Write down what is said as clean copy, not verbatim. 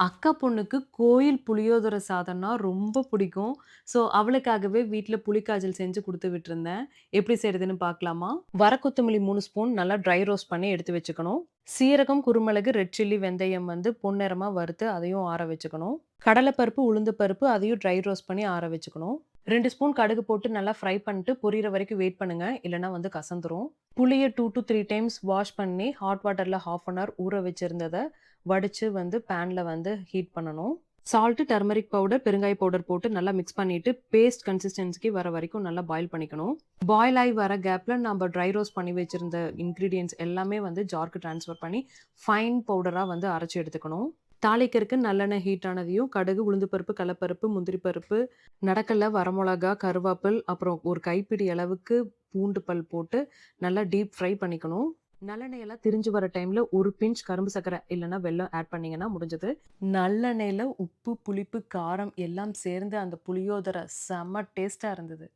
அக்கா பொண்ணுக்கு கோயில் புளியோதரை சாதம்னா ரொம்ப பிடிக்கும். ஸோ, அவளுக்காகவே வீட்ல புளிக்காய்ச்சல் செஞ்சு குடுத்து விட்டுருந்தேன். எப்படி செய்றதுன்னு பார்க்கலாமா? வர கொத்தமல்லி 3 ஸ்பூன் நல்லா ட்ரை ரோஸ்ட் பண்ணி எடுத்து வச்சுக்கணும். சீரகம், குருமிளகு, ரெட் சில்லி, வெந்தயம் வந்து பொன்னிறமா வறுத்து அதையும் ஆற வச்சுக்கணும். கடலைப்பருப்பு, உளுந்து பருப்பு அதையும் ட்ரை ரோஸ்ட் பண்ணி ஆற வச்சுக்கணும். 2 ஸ்பூன் கடுகு போட்டு நல்லா ஃப்ரை பண்ணிட்டு பொரியிற வரைக்கும் வெயிட் பண்ணுங்க. இல்லன்னா வந்து கசந்துரும். புளிய 2 டூ 3 டைம்ஸ் வாஷ் பண்ணி ஹாட் வாட்டர்ல 1/2 அன் ஹவர் ஊற வச்சிருந்தத வடிச்சு வந்து பேன்ல வந்து ஹீட் பண்ணணும். சால்ட், டர்மெரிக் பவுடர், பெருங்காய பவுடர் போட்டு நல்லா மிக்ஸ் பண்ணிட்டு பேஸ்ட் கன்சிஸ்டன்சிக்கு வர வரைக்கும் நல்லா பாயில் பண்ணிக்கணும். பாயில் ஆயி வர கேப்ல நம்ம ட்ரை ரோஸ்ட் பண்ணி வச்சிருந்த இன்கிரீடியன்ட்ஸ் எல்லாமே வந்து ஜார்க்கு ட்ரான்ஸ்ஃபர் பண்ணி ஃபைன் பவுடரா வந்து அரைச்சு எடுத்துக்கணும். தாளிக்கிறதுக்கு நல்லெண்ணெய் ஹீட் ஆனதையும் கடுகு, உளுந்து பருப்பு, கடலைப்பருப்பு, முந்திரி பருப்பு, நடக்கல்ல, வரமிளகா, கருவேப்பில், அப்புறம் ஒரு கைப்பிடி அளவுக்கு பூண்டு பல் போட்டு நல்லா டீப் ஃப்ரை பண்ணிக்கணும். நல்லெண்ணெயெல்லாம் திரிஞ்சு வர டைம்ல ஒரு பிஞ்ச் கரும்பு சர்க்கரை இல்லன்னா வெல்லம் ஆட் பண்ணீங்கன்னா முடிஞ்சது. நல்லெண்ணெயில உப்பு, புளிப்பு, காரம் எல்லாம் சேர்ந்து அந்த புளியோதரை செம்ம டேஸ்ட்டா இருந்தது.